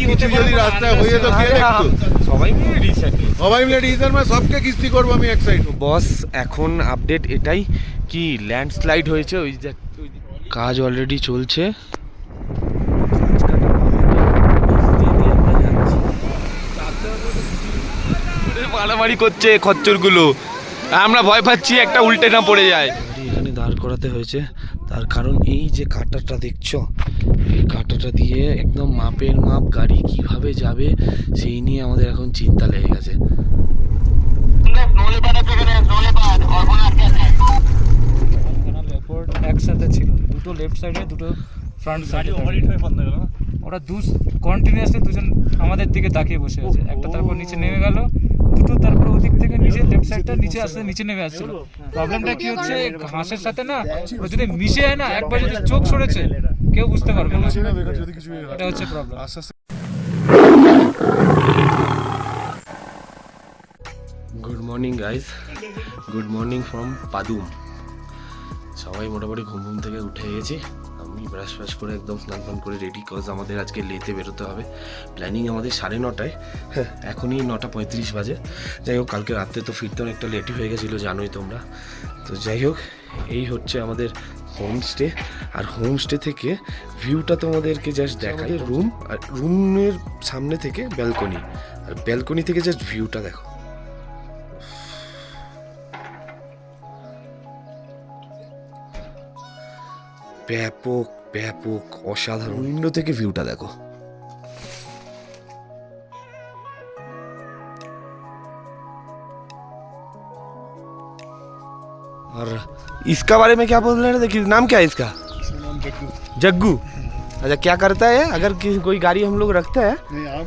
কিছু যদি রাস্তায় হয়ে তো কে দেখতো? সবাই মিলে ডিসিশন মানে সবকে কিস্তি করবো আমি এক সাইড। বস এখন আপডেট এটাই কি ল্যান্ডস্লাইড হয়েছে, ওই যে কাজ অলরেডি চলছে। মারামারি করছে খচ্চরগুলো, আমরা ভয় পাচ্ছি একটা উল্টে না পড়ে যায়। এখানে দাঁড় করাতে হয়েছে, তার কারণ এই যে কাঁটাটা দেখছো, এই কাঁটাটা দিয়ে একদম মাপের মাপ গাড়ি কিভাবে যাবে সেই নিয়ে আমাদের এখন চিন্তা লেগে গেছে। একসাথে ছিল, দুটো লেফট সাইডে দুটো ফ্রন্ট সাইডে ওরা কন্টিনিউয়াসলি দুজন আমাদের দিকে তাকিয়ে বসে আছে। একটা তারপর নিচে নেমে গেল, দুটো তারপর ওদিক থেকে নিচে লেফট সাইডটা নিচে আসতে নিচে নেমে আসছিল। প্রবলেমটা কি হচ্ছে, ঘাসের সাথে না ও যদি মিশে যায় না, একবার যদি চোখ সরেছে কেউ বুঝতে পারবে না, এটা হচ্ছে problem. Good morning guys, good morning from Padum. সবাই মোটামুটি ঘুম থেকে উঠে গেছি। আমি ব্রাশ ফ্রাশ করে একদম স্নান ফান করে রেডি, কজ আমাদের আজকে লেতে বেরোতে হবে। প্ল্যানিং আমাদের 9:30, হ্যাঁ এখনই 9:35 বাজে। যাই হোক, কালকে রাত্রে তো ফিরতে অনেকটা লেটই হয়ে গেছিলো জানোই তোমরা। তো যাই হোক, এই হচ্ছে আমাদের হোমস্টে। আর হোমস্টে থেকে ভিউটা তোমাদেরকে জাস্ট দেখাই। রুম, আর রুমের সামনে থেকে ব্যালকনি, আর ব্যালকনি থেকে জাস্ট ভিউটা দেখো। ব্যাপক ব্যাপক অসাধারণ। উইন্ডো থেকে ভিউটা দেখো। और इसका बारे में क्या बोल रहे थे? देखिए नाम क्या है इसका? जग्गू। अच्छा, क्या करता है अगर कोई गाड़ी हम लोग रखते हैं? नहीं, आप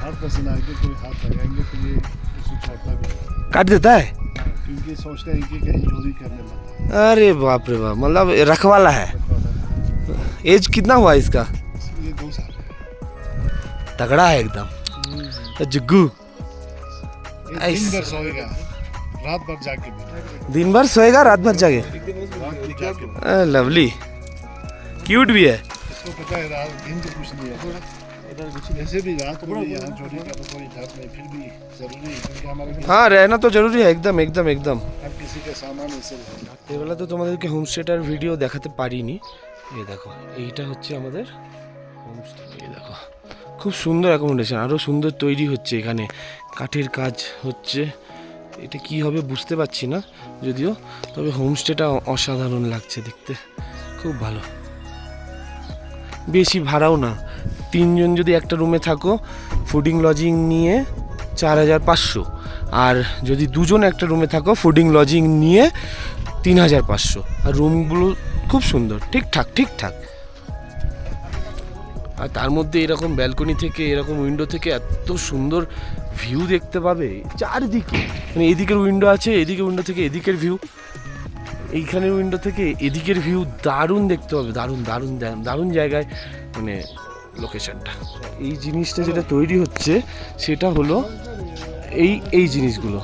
हाथ पसीना आके कोई हाथ लगाएंगे तो ये उसे छोड़ता भी काट देता है, क्योंकि सोचते हैं कि कहीं चोरी करने लगा। अरे बाप रे बाप, मतलब रखवाला है। एज कितना हुआ इसका? ये 2 साल तगड़ा है एकदम। जग्गू दिन भर सोएगा, रात भर जाके भी। दिन भर सोएगा, रात भर जागे। रात को जाके भी। लवली, क्यूट भी है। इसको पता है रात दिन तो कुछ नहीं है, ऐसे भी रात को यहाँ चोरी का तो कोई डर नहीं, फिर भी जरूरी है क्योंकि हमारे हाँ, रहना तो जरूरी है एकदम एकदम एकदम। हर किसी का सामान ऐसे রাত্রেবেলা তো তোমাদেরকে হোমস্টেটার ভিডিও দেখাতে পারিনি। এই দেখো, এইটা হচ্ছে আমাদের হোমস্টে। এই দেখো, খুব সুন্দর অ্যাকোমোডেশন, আরও সুন্দর তৈরি হচ্ছে। এখানে কাঠের কাজ হচ্ছে, এটা কি হবে বুঝতে পারছি না যদিও, তবে হোমস্টেটা অসাধারণ লাগছে দেখতে, খুব ভালো। বেশি ভাড়াও না, 3 জন যদি একটা রুমে থাকো, ফুডিং লজিং নিয়ে 4,500, আর যদি 2 জন একটা রুমে থাকো, ফুডিং লজিং নিয়ে 3,500। আর রুমগুলো খুব সুন্দর, ঠিকঠাক ঠিকঠাক। আর তার মধ্যে এরকম ব্যালকনি থেকে, এরকম উইন্ডো থেকে এত সুন্দর ভিউ দেখতে পাবে চারদিকে। মানে এদিকের উইন্ডো আছে, এদিকে উইন্ডো থেকে এদিকের ভিউ, এইখানের উইন্ডো থেকে এদিকের ভিউ, দারুণ দেখতে হবে, দারুণ দারুণ দারুণ জায়গায় মানে লোকেশনটা। এই জিনিসটা যেটা তৈরি হচ্ছে সেটা হলো এই জিনিসগুলো,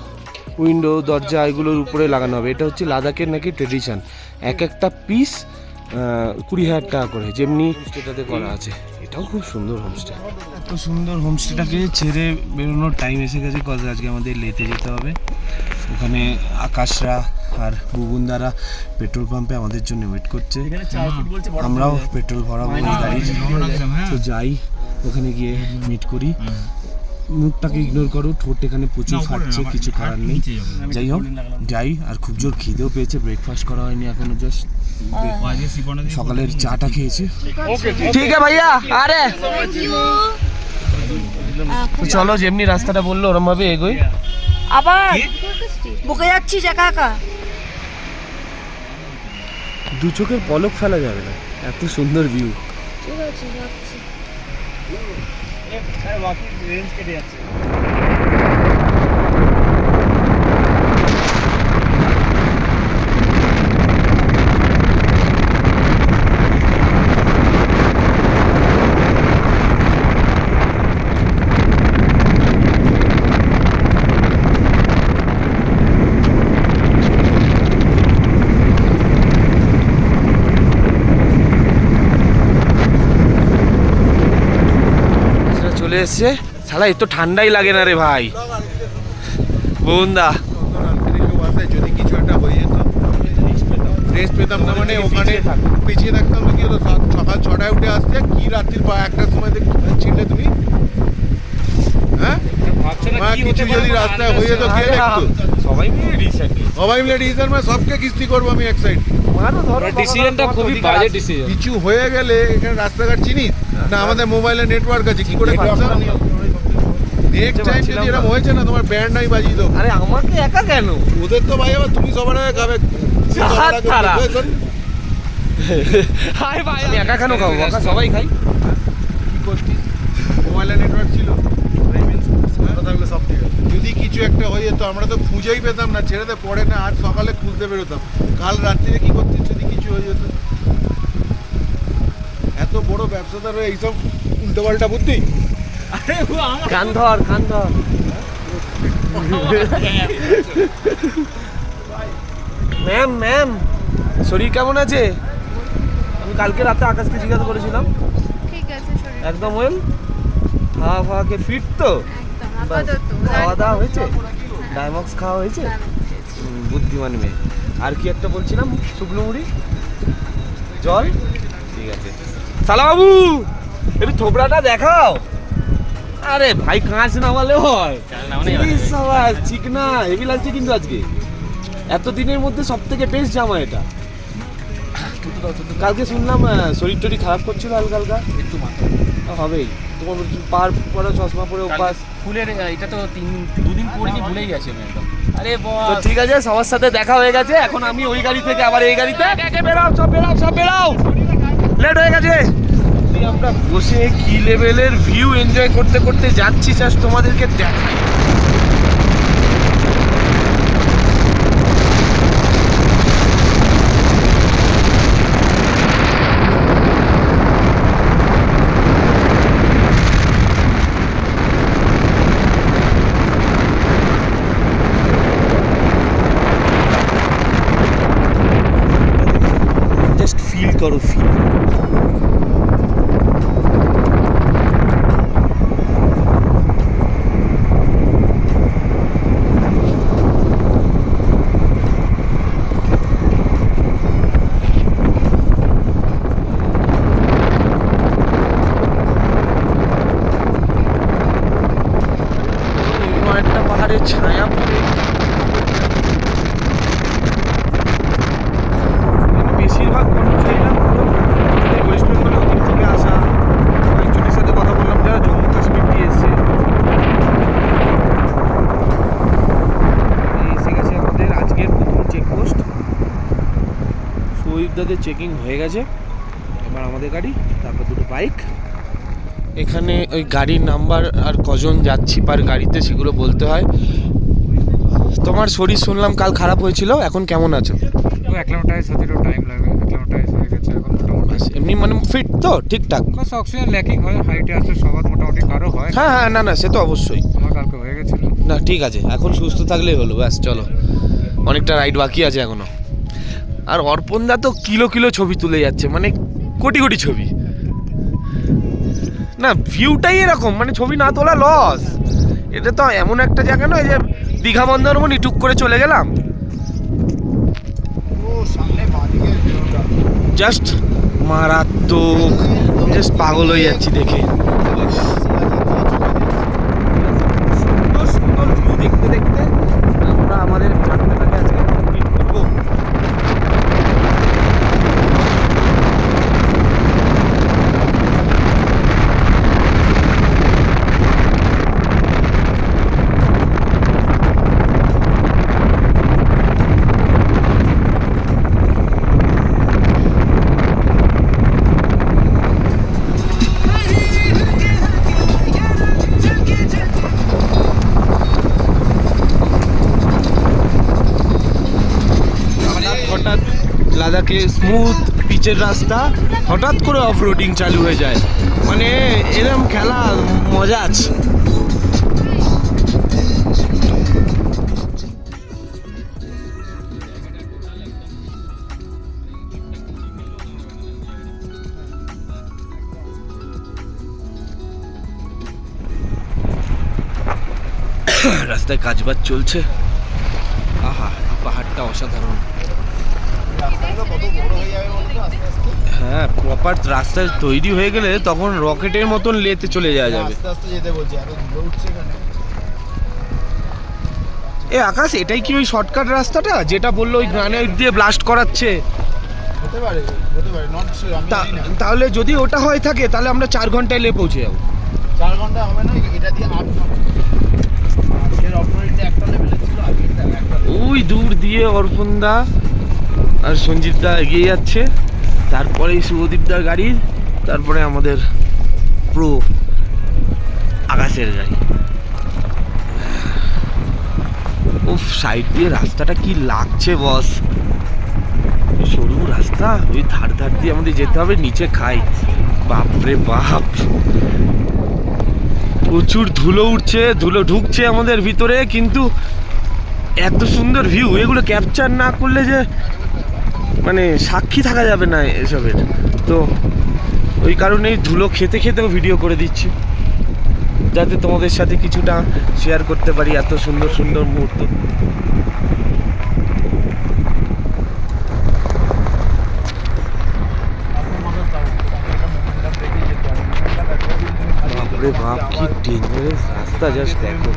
উইন্ডো দরজা এগুলোর উপরে লাগানো হবে। এটা হচ্ছে লাদাখের নাকি ট্রেডিশন, এক একটা পিস 20,000 টাকা করে, যেমনি হোমস্টেটাতে করা আছে। এটাও খুব সুন্দর হোমস্টে। এত সুন্দর হোমস্টেটাকে ছেড়ে বেরোনোর টাইম এসে গেছে, কজ আজকে আমাদের লেতে যেতে হবে। ওখানে আকাশরা আর বুবুনদারা পেট্রোল পাম্পে আমাদের জন্য ওয়েট করছে। আমরাও পেট্রোল ভরাবো গাড়ি, তো যাই ওখানে গিয়ে মিট করি। মুখটাকে ইগনোর করো, ঠোঁট এখানে প্রচুর ফাটছে, কিছু করার নেই। যাই হোক, যাই। আর খুব জোর খিদেও পেয়েছে, ব্রেকফাস্ট করা হয়নি এখনো, জাস্ট সকালের চাটা খেয়েছি। ঠিক আছে ভাইয়া, আরে চলো যেমনি রাস্তাটা বললো ওরম ভাবে এগোই। আবার বুকে যাচ্ছিস একা একা, 2 চোখের পলক ফেলা যাবে না, এত সুন্দর ভিউ। ঠিক আছে যাচ্ছি। রেঞ্জ কেটে যাচ্ছে। চলে এসছে। শালা এত ঠান্ডাই লাগে না রে ভাই। বন্ধা যদি কিছু একটা হয়ে যেত রেস্ট পেতাম না, মানে ওখানে পিছিয়ে থাকতাম না। কি হতো সকাল 6টায় উঠে আসছে, কি রাত্রির 1টার সময় ছিলে তুমি, হ্যাঁ? কিছু যদি রাস্তায় হয়ে যেত কে দেখতো? সবাই মিলে ডিসিশন সবাই মিলে ডিসিশন, মানে সবকে কিস্তি করবো আমি এক সাইড। ডিসিশনটা খুবই বাজে ডিসিশন। কিছু হয়ে গেলে এখানে রাস্তাঘাট চিনিস না, আমাদের মোবাইলে নেটওয়ার্ক আছে, কি করে নেক্সট টাইম যদি এরকম হয়েছে না, তোমার ব্যান্ড নাই বাজিয়ে দেবো। আরে আমাকে একা কেন? ওদের তো ভাই আবার তুমি সবার আগে খাবে। হাই ভাই, আমি একা কেন খাবো? সবাই খাই। কি করছিস? মোবাইলে নেটওয়ার্ক ছিল, থাকলে সব ঠিক আছে। যদি কিছু একটা হয়ে যেত আমরা তো খুঁজেই পেতাম না, ছেড়েতে পড়ে না, আজ সকালে খুঁজতে বেরোতাম। কাল রাত্রিরে কি করছিস যদি কিছু হয়ে যেত? এত বড় ব্যবসাদার হয়ে এইসব উল্টোপাল্টা বুদ্ধি। কান ধর, কান ধর। ম্যাম, ম্যাম, শরীর কেমন আছে? আমি কালকে রাতে আকাশকে জিজ্ঞাসা করেছিলাম। ঠিক আছে শরীর একদম ওয়েল, খাওয়া ফাওয়াকে ফিট তো? একদম আপাতত খাওয়া দাওয়া হয়েছে? ডায়মক্স খাওয়া হয়েছে? বুদ্ধিমান মেয়ে। আর কি একটা বলছিলাম, শুকনো মুড়ি, জল, ঠিক আছে। সালা বাবু, একটু থোবড়াটা দেখাও। আরে ভাই, কাঁচ নামালে হয়? চিকনা হেভি লাগছে কিন্তু আজকে। এত দিনের মধ্যে সব থেকে বেস্ট জামা এটা। কালকে শুনলাম শরীর টরি খারাপ করছিল হালকা হালকা, একটু হবেই। তোমার পার পরা চশমা পরে অভ্যাস। ফুলের এটা তো 2 দিন পরিনি, ভুলেই গেছি আমি একদম। আরে তো ঠিক আছে, সবার সাথে দেখা হয়ে গেছে। এখন আমি ওই গাড়ি থেকে আবার এই গাড়িতে বেরাও, সব বেরাও, সব বেরাও, লেট হয়ে গেছে। আমরা বসে কি লেভেলের ভিউ এনজয় করতে করতে যাচ্ছি, জাস্ট তোমাদেরকে দেখাই। জাস্ট ফিল করো, ফিল। একটা পাহাড়ের ছায়া পড়ে বেশিরভাগ কর্মচারীরা ওয়েস্ট বেঙ্গলের ওদিক থেকে আসা। একজনের সাথে কথা বললাম যারা জম্মু কাশ্মীর দিয়ে এসছে। এসে গেছে আমাদের আজকের প্রথম চেকপোস্ট। শহীদদের চেকিং হয়ে গেছে, এবার আমাদের গাড়ি, তারপর দুটো বাইক। এখানে ওই গাড়ির নাম্বার আর কজন যাচ্ছি পার গাড়িতে সেগুলো বলতে হয়। তোমার শরীর শুনলাম কাল খারাপ হয়েছিল, এখন কেমন আছো? অ্যাক্লিমেটাইজ হতে একটু টাইম লাগে, অ্যাক্লিমেটাইজ হয়ে গেছে এখন মোটামুটি। এমনি মানে ফিট তো ঠিকঠাক? বাস অক্সিজেন ল্যাকিং হয়, হাইটে আসলে সবার মোটামুটি, কারো হয়। হ্যাঁ হ্যাঁ, না না, সে তো অবশ্যই। আমার কালকে হয়ে গেছিল। না ঠিক আছে, এখন সুস্থ থাকলেই হলো, ব্যাস। চলো, অনেকটা রাইড বাকি আছে এখনো। আর অর্পণদা তো কিলো কিলো ছবি তুলে যাচ্ছে, মানে কোটি কোটি ছবি। না, ভিউটাই এরকম, মানে ছবি না তোলা লস। এটা তো এমন একটা জায়গা নয় যে দীঘা মন্দারমণি টুক করে চলে গেলাম। জাস্ট মারাত্মক, জাস্ট পাগল হয়ে যাচ্ছি দেখে। সুন্দর সুন্দর ভিউ দেখতে দেখতে আমরা আমাদের যাত্রাটাকে আজকে কমপ্লিট করবো। হঠাৎ লাদাখে স্মুথ পিচের রাস্তা, হঠাৎ করে অফ রোডিং চালু হয়ে যায়, মানে এরকম খেলা মজা আছে। রাস্তায় কাজবাজ চলছে। আহা, পাহাড়টা অসাধারণ। হ্যাঁ, প্রপার রাস্তায় তৈরি হয়ে গেলে তখন রকেটের মতন লেতে চলে যাওয়া যাবে। এ আকাশ, এটাই কি ওই শর্টকাট রাস্তাটা যেটা বললো ওই গ্রানাইট দিয়ে ব্লাস্ট করাচ্ছে? তাহলে যদি ওটা হয়ে থাকে তাহলে আমরা 4 ঘন্টায় লে পৌঁছে যাবো। 4 ঘন্টা হবে না, এটা দিয়ে 8 ঘন্টা। এর অপোজিটে একটা লেভেলে ছিল, আগেরটা একটা। ওই দূর দিয়ে অর্পণদা আর সঞ্জিতদা এগিয়ে যাচ্ছে, তারপরে শুভদীপদার গাড়ি, তারপরে আমাদের প্রো আকাশের গাড়ি। উফ, সাইড দিয়ে রাস্তাটা কি লাগছে বস, সরু রাস্তা, ওই ধার ধার দিয়ে আমাদের যেতে হবে, নিচে খাই। বাপরে বাপ, প্রচুর ধুলো উঠছে, ধুলো ঢুকছে আমাদের ভিতরে, কিন্তু এত সুন্দর ভিউ, এগুলো ক্যাপচার না করলে যে মানে সাক্ষী থাকা যাবে না এসবের। তো ওই কারণেই ধুলো খেতে খেতেও ভিডিও করে দিচ্ছি, যাতে তোমাদের সাথে কিছুটা শেয়ার করতে পারি এত সুন্দর সুন্দর মুহূর্ত। বাপরে বাপ, কি ডেঞ্জারাস রাস্তা, জাস্ট দেখো।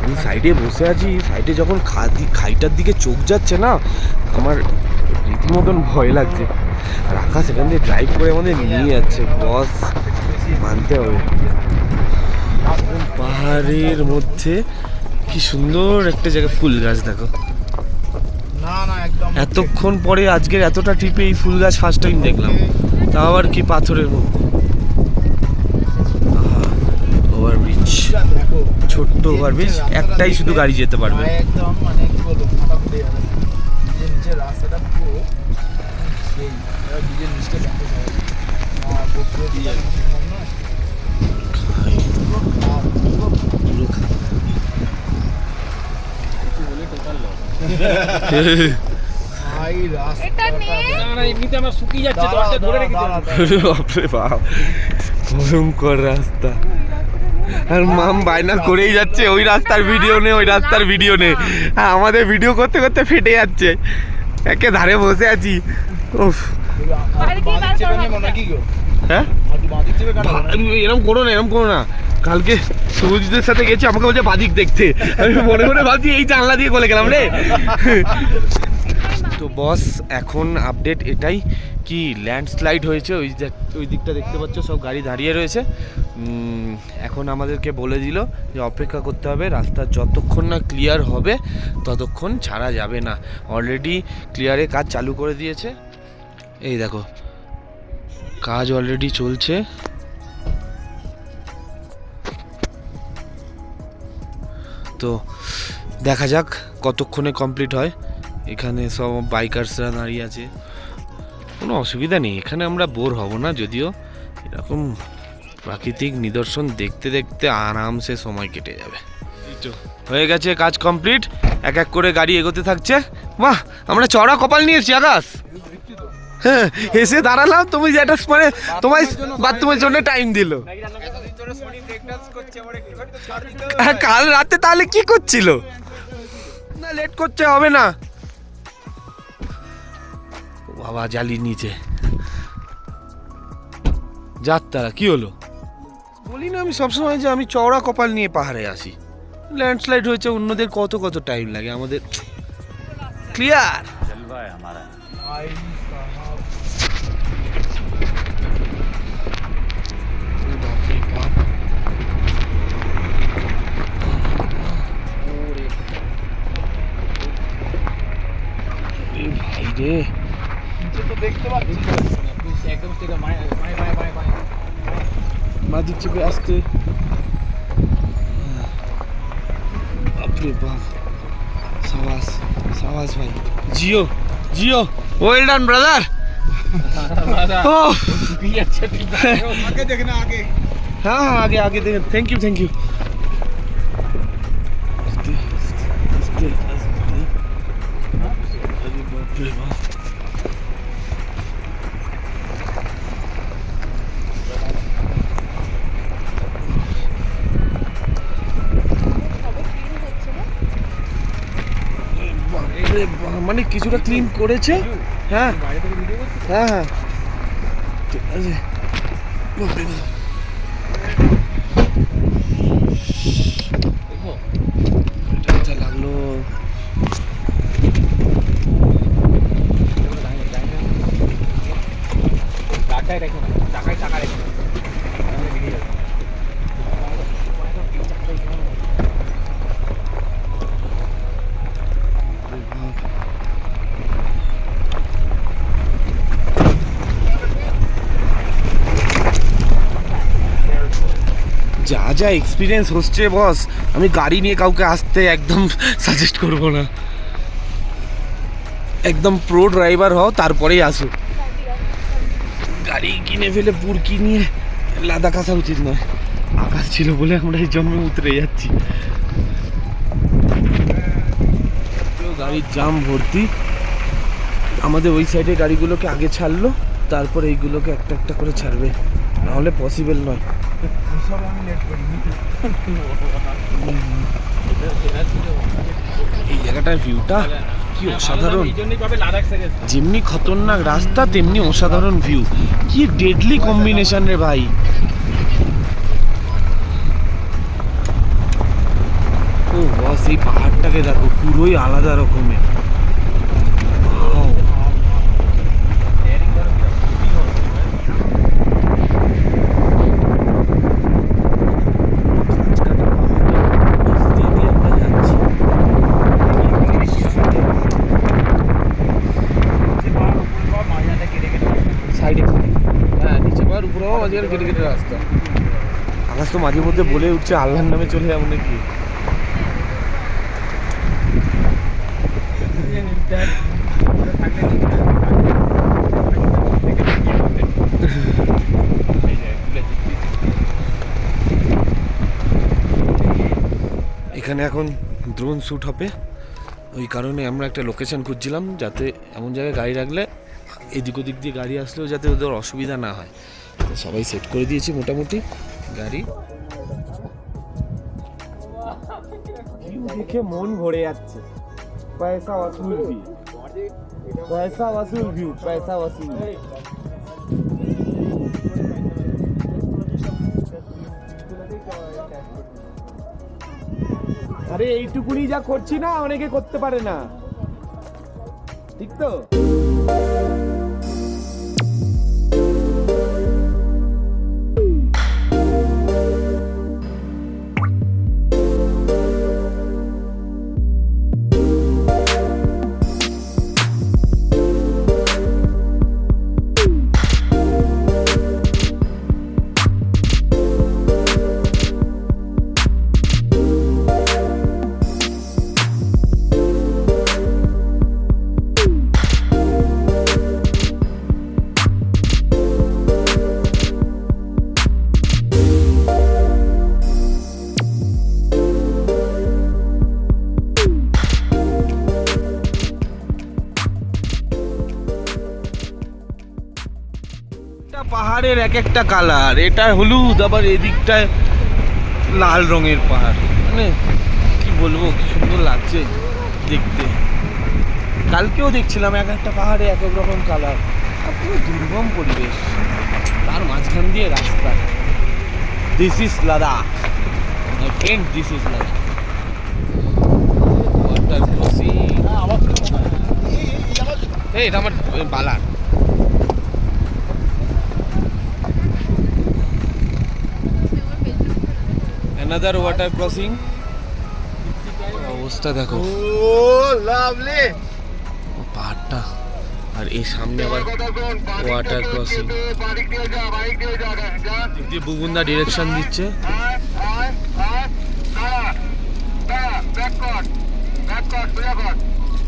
আমি সাইডে বসে আছি, সাইডে যখন খাইটার দিকে চোখ যাচ্ছে না, আমার রীতিমতন ভয় লাগছে। আর আকাশ এখান দিয়ে ড্রাইভ করে আমাদের নিয়ে যাচ্ছে, বস মানতে হবে। পাহাড়ের মধ্যে কি সুন্দর একটা জায়গা, ফুল গাছ দেখো। না না, একদম এতক্ষণ পরে আজকের এতটা ট্রিপে এই ফুল গাছ ফার্স্ট টাইম দেখলাম, তাও আবার কি পাথরের মধ্যে। ওভারব্রিজ, দেখো, ছোট্ট ওভারব্রিজ, একটাই শুধু গাড়ি যেতে পারবে। একদম মানে কি বলবো, মাথা ঘুরে যাবে। যে নিচের রাস্তাটা পুরো সেই ব্রিজের নিচটা দেখো, গোপ্রো দিয়ে যাবে। ভাই এটা নে। রাস্তা এমনিতে আমার শুকিয়ে যাচ্ছে, দরজা ধরে রেখেছি। বাপরে বাপ, ভয়ঙ্কর রাস্তা। আর মাম বায়না করেই যাচ্ছে, ওই রাস্তার ভিডিও নে, ওই রাস্তার ভিডিও নে। আমাদের ভিডিও করতে করতে ফেটে যাচ্ছে, একে ধারে বসে আছি। উফ, হ্যাঁ এরকম করো না, এরকম করো না। কালকে শুভজিতের সাথে গেছি, আমাকে বলছে বাদিক দেখতে, আমি মনে মনে ভাবছি এই জানলা দিয়ে গলে গেলাম রে। তো বস, এখন আপডেট এটাই কি ল্যান্ডস্লাইড হয়েছে, ওই দিকটা দেখতে পাচ্ছ, সব গাড়ি দাঁড়িয়ে রয়েছে। এখন আমাদেরকে বলে দিল যে অপেক্ষা করতে হবে, রাস্তা যতক্ষণ না ক্লিয়ার হবে ততক্ষণ ছাড়া যাবে না। অলরেডি ক্লিয়ারে কাজ চালু করে দিয়েছে, এই দেখো কাজ অলরেডি চলছে। তো দেখা যাক কতক্ষণে কমপ্লিট হয়। এখানে সব বাইকার্সরা দাঁড়িয়ে আছে, কোনো অসুবিধা নেই, এখানে আমরা বোর হব না। যদিও এরকম প্রাকৃতিক নিদর্শন দেখতে দেখতে আরামসে সময় কেটে যাবে। হয়ে গেছে কাজ কমপ্লিট, এক এক করে গাড়ি এগোতে থাকছে। বাহ, আমরা চড়া কপাল নিয়েছি আকাশ। হ্যাঁ, এসে দাঁড়ালাম, তুমি যেটা মানে তোমার বাথরুমের জন্য টাইম দিল। কাল রাতে তাহলে কি করছিল? না লেট করতে হবে না। বাবা জালি নিচে যাত্রা কি হলো? বলি না আমি সবসময় যে আমি চওড়া কপাল নিয়ে পাহাড়ে আসি। ল্যান্ডস্লাইড হয়েছে, অন্যদের কত কত টাইম লাগে, আমাদের ক্লিয়ার। ভাই রে, দেখতে পাচ্ছি একদম থেকে বাঁ মাদিক চেপে আসতে। বাপরে বাপ, সাবাস সাবাস ভাই, জিও জিও, ওয়েল ডান ব্রাদার। ও শুকিয়ে যাচ্ছে। আগে দেখে না, আগে হ্যাঁ হ্যাঁ, আগে আগে দেখেন, থ্যাংক ইউ থ্যাংক ইউ। মানে কিছুটা ক্লিন করেছে। হ্যাঁ হ্যাঁ হ্যাঁ ঠিক আছে। এটা লাগলো। যা যা এক্সপিরিয়েন্স হচ্ছে বস, আমি গাড়ি নিয়ে কাউকে আসতে একদম সাজেস্ট করব না। একদম প্রো ড্রাইভার হও তারপরেই আসো। গাড়ি কিনে ফেলে পুরকি নিয়ে লাদাখ আসা উচিত নয়। আকাশ ছিল বলে আমরা এই জন্মে উতরে যাচ্ছি। গাড়ির জাম ভর্তি। আমাদের ওই সাইডে গাড়িগুলোকে আগে ছাড়লো, তারপর এইগুলোকে একটা একটা করে ছাড়বে, নাহলে পসিবল নয়। এই জায়গাটার ভিউটা কি অসাধারণ, যেমনি খতরনাক রাস্তা তেমনি অসাধারণ ভিউ। কি ডেডলি কম্বিনেশন রে ভাই। ও বস, এই পাহাড়টাকে দেখো, পুরোই আলাদা রকমের। আকাশ তো মাঝে মধ্যে বলে উঠছে আল্লাহর নামে চলে যাবো নাকি। এখানে এখন ড্রোন শ্যুট হবে, ওই কারণে আমরা একটা লোকেশন খুঁজছিলাম যাতে এমন জায়গায় গাড়ি রাখলে এদিক ওদিক দিয়ে গাড়ি আসলেও যাতে ওদের অসুবিধা না হয়। সবাই সেট করে দিয়েছি মোটামুটি গাড়ি। দেখে মন ভরে যাচ্ছে। পয়সা ওয়াসুল ভিউ, পয়সা ওয়াসুল ভিউ, পয়সা ওয়াসুল। আরে এইটুকুনি যা করছি না অনেকে করতে পারে না, ঠিক তো? পাহাড়ের এক একটা কালার, এটা হলুদ, আবার এদিকটায় লাল রঙের পাহাড়। মানে কি বলবো, কি সুন্দর লাগছে দেখতে। কালকেও দেখছিলাম এক একটা পাহাড়ে এক এক রকম কালার, আর পুরো দুর্গম পরিবেশ, তার মাঝখান দিয়ে রাস্তা। This is Ladakh my friend, this is Ladakh. Water crossing. এই এটা আমার বালার। another water crossing। অবস্থা দেখো, ও লাভলি পাহাড়টা, আর এই সামনে আবার ওয়াটার ক্রসিং। বুগুন্দা ডিরেকশন দিচ্ছে।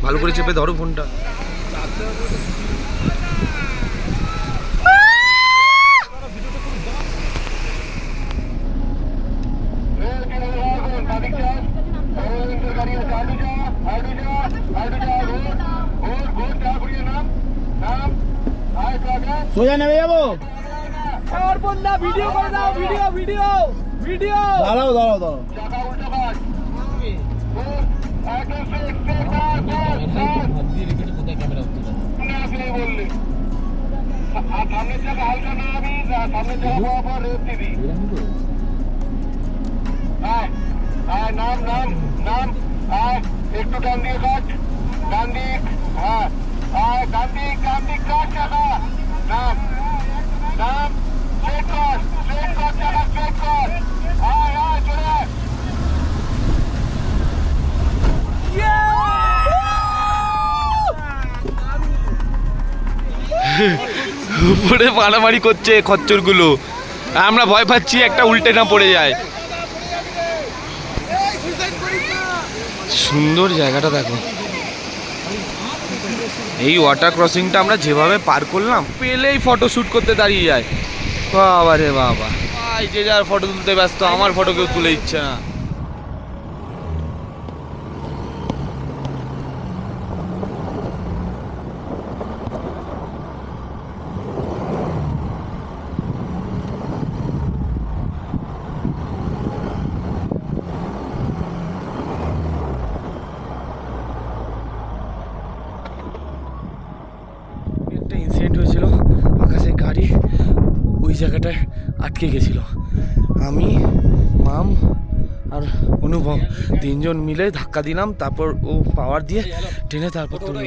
ভালো করে চেপে ধরো ফোনটা। সোজা নেমে যাবো। আর বন্ধা ভিডিও করে দাও, ভিডিও ভিডিও ভিডিও। দাঁড়াও দাঁড়াও দাঁড়াও। হাত দিয়ে রেখেছে কোথায় ক্যামেরা উঠতে যাবে এরকম তো একটু ডান দিয়ে কাট, ডান দিক, হ্যাঁ, ডান দিক কাট চাকা, নাম, স্ট্রেট কর চাকা, স্ট্রেট কর, চলে আয়। উপরে মারামারি করছে খচ্চরগুলো, আমরা ভয় পাচ্ছি একটা উল্টে না পড়ে যায়। সুন্দর জায়গাটা দেখো, এই ওয়াটার ক্রসিংটা আমরা যেভাবে পার করলাম, পেলেই ফটো শ্যুট করতে দাঁড়িয়ে যায়। বাবা রে বাবা, ভাই যে যার ফটো তুলতে ব্যস্ত, আমার ফটো কেউ তুলে দিচ্ছে না। একটা ইনসিডেন্ট হয়েছিল, আকাশে গাড়ি ওই জায়গাটায় আটকে গেছিল। আমি, মাম আর অনুভব তিনজন মিলে ধাক্কা দিলাম, তারপর ও পাওয়ার দিয়ে টেনে তারপর তুললো।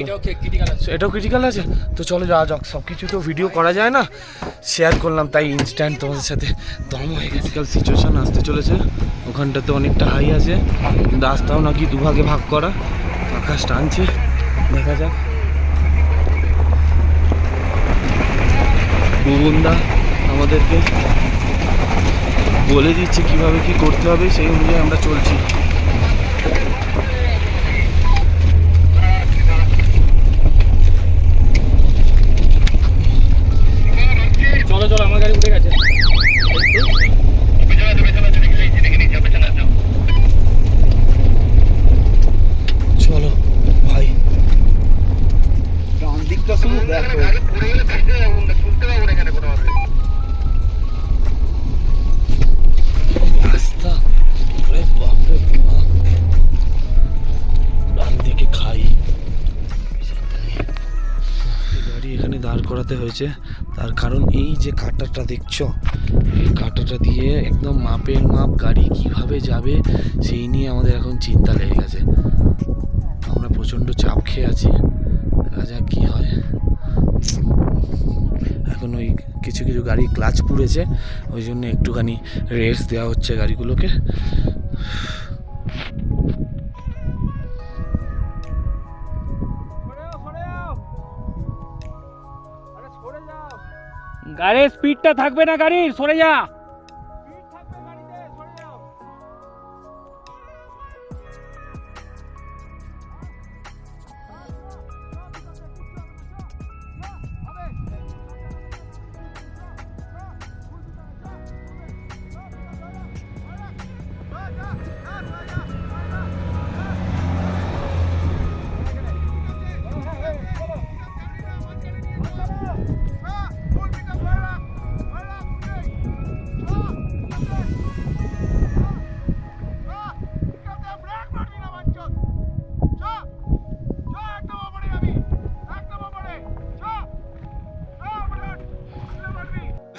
এটাও ক্রিটিক্যাল আছে তো, চলো যাওয়া যাক। সব কিছু তো ভিডিও করা যায় না, শেয়ার করলাম তাই ইনস্ট্যান্ট তোমাদের সাথে দম হয়ে গেছে। কাল সিচুয়েশান আসতে চলেছে, ওখানটাতে অনেকটা হাই আছে, রাস্তাও নাকি দুভাগে ভাগ করা, আকাশ টানছে, দেখা যাক। বুবুনদা আমাদেরকে বলে দিচ্ছে কিভাবে কি করতে হবে, সেই অনুযায়ী আমরা চলছি। চলো আমার গাড়ি উঠে গেছে। চলো ভাই, ডান দিকটা শুধু দেখো, রাস্তা ওরে বাপরে বাপ, ডান দিকে খাই। গাড়ি এখানে দাঁড় করাতে হয়েছে, তার কারণ এই যে কাঁটাটা দেখছো, এই কাঁটাটা দিয়ে একদম মাপের মাপ গাড়ি কিভাবে যাবে সেই নিয়ে আমাদের এখন চিন্তা লেগে গেছে। আমরা প্রচণ্ড চাপ খেয়ে আছি, দেখা যাক কী হয়। এখন ওই কিছু কিছু গাড়ি ক্লাচ পুড়েছে, ওই জন্য একটুখানি রেস্ট দেওয়া হচ্ছে গাড়িগুলোকে। গাড়ির স্পিডটা থাকবে না, গাড়ির সরে যা।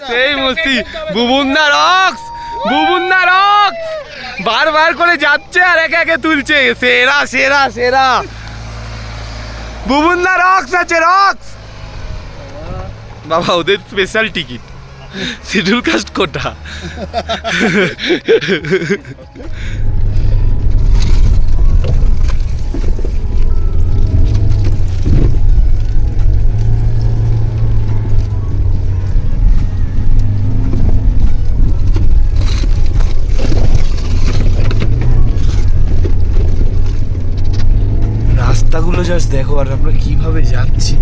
সেই মস্তি, বুবুন্না রক্স, বুবুন্না রক্স, বারবার করে যাচ্ছে আর একে একে তুলছে। সেরা সেরা সেরা, বুবুন্না রক্স আছে, রক্স। বাবা ওদের স্পেশাল টিকিট, শিডিউল কাস্ট কোটা। রাস্তাগুলো জাস্ট দেখো, আর আমরা কিভাবে যাচ্ছি।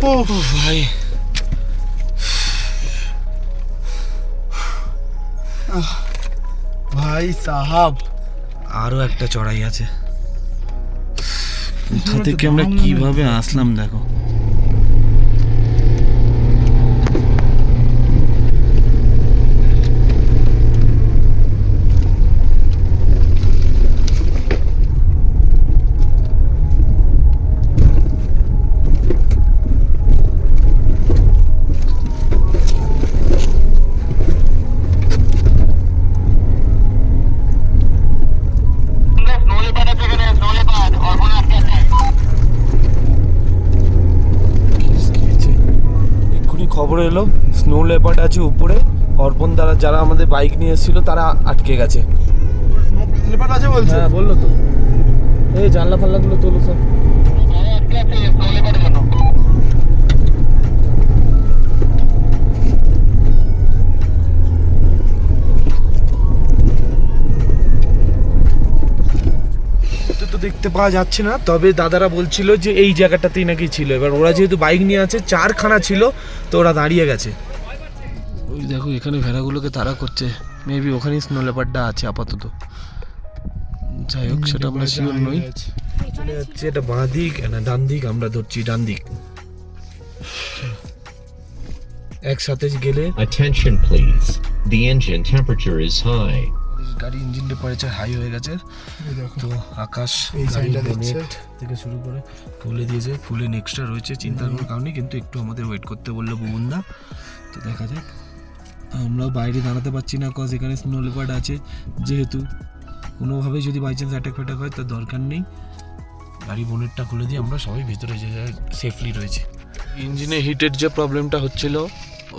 ও ভাই ভাই সাহাব, আরো একটা চড়াই আছে। কোথা থেকে আমরা কিভাবে আসলাম দেখো। এক্ষুনি খবর এলো স্নো লেপার্ড আছে উপরে। অর্পণ দ্বারা যারা আমাদের বাইক নিয়ে এসেছিল তারা আটকে গেছে। লেপার্ড আছে বলছে? হ্যাঁ বললো তো। এই জানলা ফাল্লাগুলো তোলো সব। তো দেখতে পাওয়া যাচ্ছে না, তবে দাদারা বলছিল যে এই জায়গাটাতেই নাকি ছিল। এবার ওরা যেহেতু বাইক নিয়ে আছে, 4খানা ছিল, তো ওরা দাঁড়িয়ে গেছে। ওই দেখো এখানে ভেড়াগুলোকে তাড়া করছে। মেবি ওখানেই স্নো লেপার্ডটা আছে আপাতত। যাই হোক সেটা আমরা শিওর নই। চলে যাচ্ছে এটা বাঁ দিক না ডান দিক, আমরা ধরছি ডান দিক। একসাথে গেলে Attention please. The engine temperature is high. গাড়ি ইঞ্জিন টেম্পারেচার হাই হয়ে গেছে। এই দেখো তো আকাশ এই সাইডটা দেখছে থেকে শুরু করে ফুলে দিয়েছে। ফুলে নেক্সটটা রয়েছে, চিন্তার কোনো কারণে, কিন্তু একটু আমাদের ওয়েট করতে বললো বুবনদা। তো দেখা যাক। আমরাও বাইরে দাঁড়াতে পারছি না, কজ এখানে স্নো লেপার্ড আছে। যেহেতু কোনোভাবে যদি বাই চান্স অ্যাটাক ফ্যাটাক হয় তো দরকার নেই। গাড়ি বোনেটটা খুলে দিয়ে আমরা সবাই ভিতরে যে সেফলি রয়েছে। ইঞ্জিনে হিটের যে প্রবলেমটা হচ্ছিল,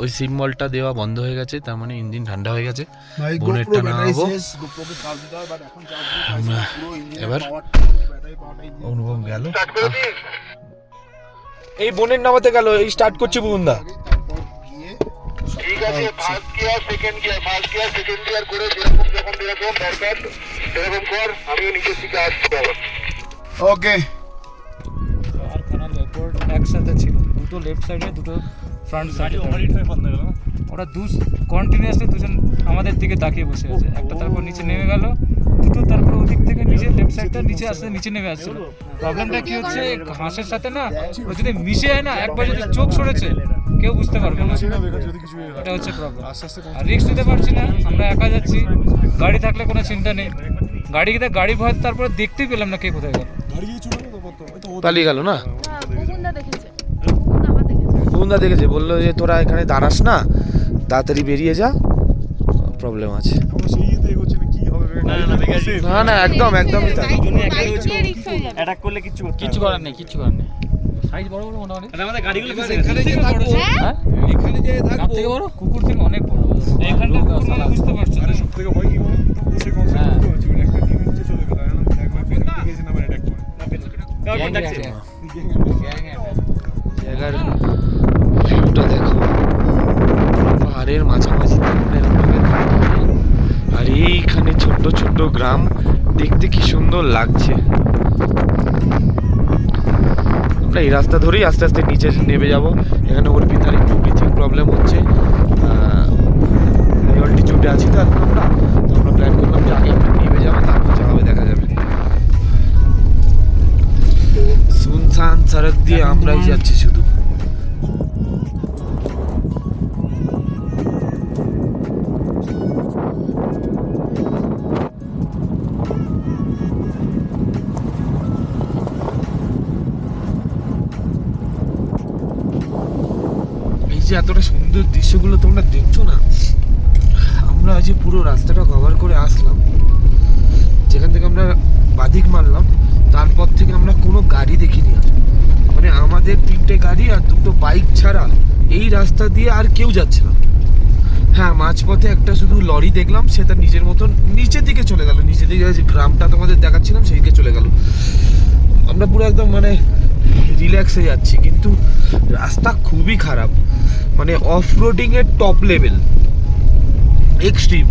ওই সিম্বলটা দেওয়া বন্ধ হয়ে গেছে, তার মানে ইঞ্জিন ঠান্ডা হয়ে গেছে। ভাই বোনেটটা GoPro নামাবো। ব্যাটারি শেষ, GoPro কে চার্জ দিতে হয়, বাট এখন চার্জ দিতে হয় আমরা পুরো ইঞ্জিনের এবার ব্যাটারি পাওয়াটাই দিয়ে অনুভব গেল। এই বোনের নামাতে গেল, এই স্টার্ট করছে বুবনদা। তারপর গিয়ে ঠিক আছে, ফার্স্ট গিয়ার সেকেন্ড গিয়ার করে যেরকম যখন যেরকম দরকার সেরকম কর। আমিও নিচের দিকে আসছি আবার। ওকে। 4খানা লেপার্ড একসাথে ছিল, দুটো লেফট সাইডে, দুটো ফ্রন্ট সাইডে। ওরা কন্টিনিউয়াসলি দুজন আমাদের দিকে তাকিয়ে বসে আছে। একটা তারপর নিচে নেমে গেল, দুটো তারপর ওদিক থেকে নিচে লেফট সাইডটা নিচে আসতে নিচে নেমে আসছিল। প্রবলেমটা কি হচ্ছে, ঘাসের সাথে না ও যদি মিশে যায় না, একবার যদি চোখ সরেছে কেউ বুঝতে পারবে না। এটা হচ্ছে প্রবলেম। আর রিস্ক নিতে পারছি না, আমরা একা যাচ্ছি। গাড়ি থাকলে কোনো চিন্তা নেই, গাড়ি ভয় তারপরে দেখতেই পেলাম না কে কোথায় গেল। পালিয়ে গেল না? বুবুনদা দেখেছে, বুবুনদা আবার দেখেছে। বুবনদা দেখেছে, বললো যে তোরা এখানে দাঁড়াস না, তাড়াতাড়ি বেরিয়ে যা, প্রবলেম আছে। না না একদম একদমই তাই। বাইক দিয়ে রিস্ক হয়ে যাবে। অ্যাটাক করলে কিচ্ছু করার নেই, কিচ্ছু করার নেই। সাইজ বড় বড় মোটামুটি। আমাদের গাড়িগুলো এখানে যে থাকবো, হ্যাঁ? এখানে যে কার থাকবো, থেকে বড়? কুকুর থেকে অনেক বড়। এখানটা কুকুর মানে বুঝতে পারছো তো? সবথেকে ভয় কি বলো? বসে কনসেপ্ট করতে হচ্ছে, একটা টিম নিচে চলে গেল, এখন একবার পেছন থেকে এসে নাম্বার অ্যাটাক করে। জায়গার ভিউটা দেখো, পাহাড়ের মাঝামাঝি আর এইখানে ছোট্ট ছোট্ট গ্রাম, দেখতে কি সুন্দর লাগছে। আমরা এই রাস্তা ধরেই আস্তে আস্তে নিচে নেমে যাব। এখানে অর্পিতার একটু ব্রিথিং প্রবলেম হচ্ছে, অল্টিটিউডে আছি তো এখন আমরা, তো আমরা প্ল্যান করলাম যে আগে একটু নেমে যাবো, তারপর যা হবে দেখা যাবে। সুনসান সড়ক দিয়ে আমরাই যাচ্ছি শুধু। এই যে এতটা সুন্দর দৃশ্যগুলো তোমরা দেখছো না, আমরা আজ পুরো রাস্তাটা কভার করে আসলাম। যেখান থেকে আমরা বাদিক মারলাম, তারপর থেকে আমরা কোনো গাড়ি দেখিনি আর। মানে আমাদের 3টে গাড়ি আর 2টো বাইক ছাড়া এই রাস্তা দিয়ে আর কেউ যাচ্ছে না। হ্যাঁ, মাঝপথে একটা শুধু লরি দেখলাম, সে তার নিজের মতন নিচের দিকে চলে গেল, নিচের দিকে যে গ্রামটা তোমাদের দেখাচ্ছিলাম সেই দিকে চলে গেল। আমরা পুরো একদম মানে রিল্যাক্সে যাচ্ছি, কিন্তু রাস্তা খুবই খারাপ, মানে অফ রোডিংয়ের টপ লেভেল, এক্সট্রিম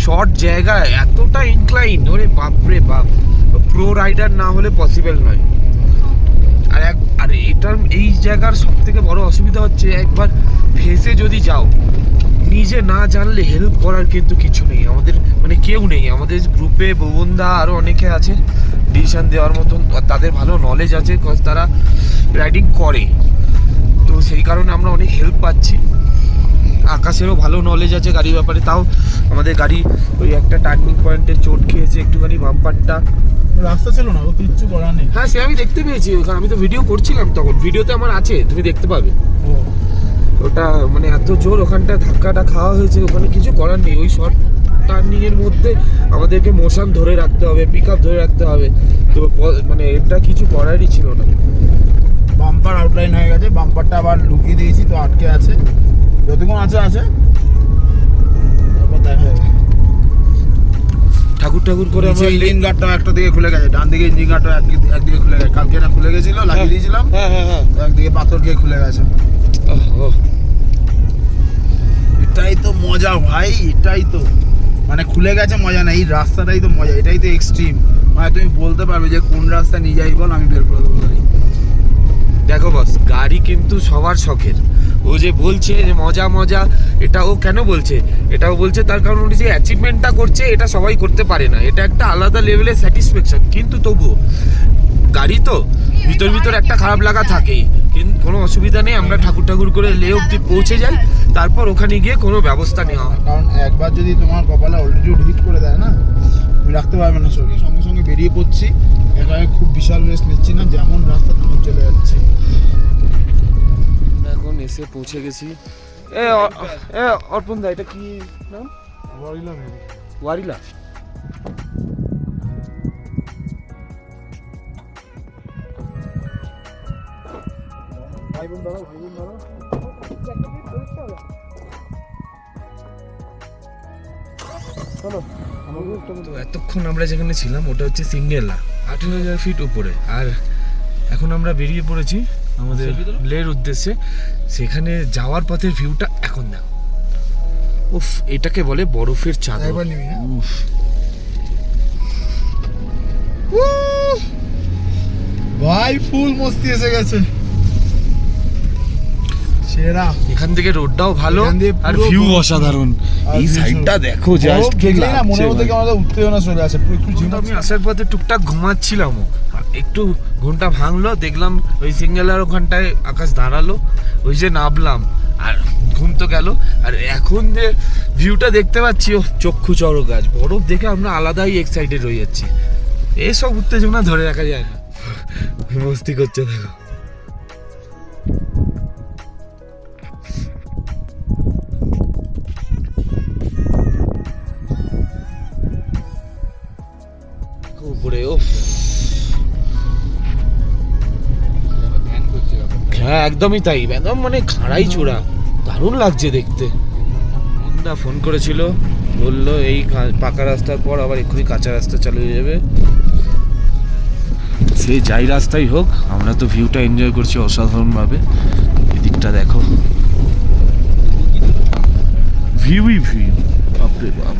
শর্ট জায়গায় এতটা ইনক্লাইন, ওরে বাপরে বাপ, প্রো রাইডার না হলে পসিবল নয়। আর এটার এই জায়গার সব থেকে বড় অসুবিধা হচ্ছে একবার ফেসে যদি যাও, নিজে না জানলে হেল্প করার কিন্তু কিছু নেই আমাদের, মানে কেউ নেই আমাদের গ্রুপে। ভুবনদা আরও অনেকে আছে ডিসিশন দেওয়ার মতন, তাদের ভালো নলেজ আছে, কজ তারা রাইডিং করে, তো সেই কারণে আমরা অনেক হেল্প পাচ্ছি। আকাশেরও ভালো নলেজ আছে গাড়ির ব্যাপারে, তাও আমাদের গাড়ি ওই একটা টার্নিং পয়েন্টে চোট খেয়েছে একটুখানি, বাম্পারটা। রাস্তা ছিল না, ও কিচ্ছু করার নেই। হ্যাঁ সে আমি দেখতে পেয়েছি, ওখানে আমি তো ভিডিও করছিলাম তখন, ভিডিওতে আমার আছে, তুমি দেখতে পাবে। ওটা মানে এত জোর ওখানটা ধাক্কাটা খাওয়া হয়েছে, ওখানে কিছু করার নেই। ওই শর্ট টার্নিং এর মধ্যে আমাদেরকে মোশন ধরে রাখতে হবে, পিক আপ ধরে রাখতে হবে, তো মানে এটা কিছু করারই ছিল না। বাম্পার আউটলাইন হয়ে গেছে, বাম্পারটা আবার লুকিয়ে দিয়েছি, তো আটকে আছে, যতক্ষণ আছে তারপর দেখা যাবে। ঠাকুর ঠাকুর করে আমরা ইঞ্জিন গার্ডটা একটা দিকে খুলে গেছে, ডান দিকে ইঞ্জিন গার্ডটা একদিকে খুলে গেছে, কালকে না খুলে গেছিল, লাগিয়ে দিয়েছিলাম, হ্যাঁ হ্যাঁ হ্যাঁ, একদিকে পাথর খেয়ে খুলে গেছে। এটাই তো মজা ভাই, এটাই তো মানে খুলে গেছে মজা না, এই রাস্তাটাই তো মজা, এটাই তো এক্সট্রিম। মানে তুমি বলতে পারবে যে কোন রাস্তা নিয়ে যাই বল, আমি বের করে দেবো গাড়ি। দেখো বস, গাড়ি কিন্তু সবার শখের। ও যে বলছে যে মজা মজা, এটা ও কেন বলছে? এটাও বলছে তার কারণ উনি যে অ্যাচিভমেন্টটা করছে এটা সবাই করতে পারে না, এটা একটা আলাদা লেভেলের স্যাটিসফ্যাকশন। কিন্তু তবুও গাড়ি তো ভিতর একটা খারাপ লাগা থাকেই, কিন্তু কোনো অসুবিধা নেই, আমরা ঠাকুর ঠাকুর করে লে অব্দি পৌঁছে যাই, তারপর ওখানে গিয়ে কোনো ব্যবস্থা নেওয়া হয়। কারণ একবার যদি তোমার কপালে অলরেডি হিট করে দেয় না, তুমি রাখতে পারবে না শরীর, সঙ্গে সঙ্গে বেরিয়ে পড়ছি। এখানে খুব বিশাল রেস্ট নিচ্ছি না, যেমন রাস্তা তেমন চলে যাচ্ছি। এখন এসে পৌঁছে গেছি। অর্পণ দা, এটা কি নাম? ওয়ারিলা। তো এতক্ষণ আমরা যেখানে ছিলাম ওটা হচ্ছে সিঙ্গেলা, 18,000 ফিট উপরে, আর এখন আমরা বেরিয়ে পড়েছি আমাদের লের উদ্দেশ্যে। সেখানে যাওয়ার পথের ভিউটা এখন দেখো, উফ, এটাকে বলে বরফের চাদর। উফ, ভাই ফুল মস্তি এসে গেছে, সেরা। এখান থেকে রোডটাও ভালো এখান দিয়ে আর পুরো ভিউ বরফ। অসাধারণ। আর এই view সাইডটা দেখো জাস্ট, দেখলেই না মনের মধ্যে কেমন একটা উত্তেজনা চলে আসে, একটু আমি আসার পথে টুকটাক ঘুমাচ্ছিলাম, একটু ঘুমটা ভাঙলো, দেখলাম ওই সিঙ্গেলার ওখানটায় আকাশ দাঁড়ালো, ওই যে নামলাম আর ঘুম তো গেল। আর এখন যে ভিউটা দেখতে পাচ্ছি, ও চক্ষু চড়ো গাছ, বরফ দেখে আমরা আলাদাই এক্সাইটেড হয়ে যাচ্ছি। এসব উত্তেজনা ধরে রাখা যায় না, মস্তি করছে দেখো। উপরে ও হ্যাঁ একদমই তাই, একদম মানে খাড়াই চূড়া, দারুণ লাগছে দেখতে। না ফোন করেছিল, বললো এই পাকা রাস্তার পর আবার এক্ষুনি কাঁচা রাস্তা চালু হয়ে যাবে। সে যাই রাস্তাই হোক, আমরা তো ভিউটা এনজয় করছি অসাধারণভাবে। এদিকটা দেখো, ভিউই ভিউ, বাপরে বাপ।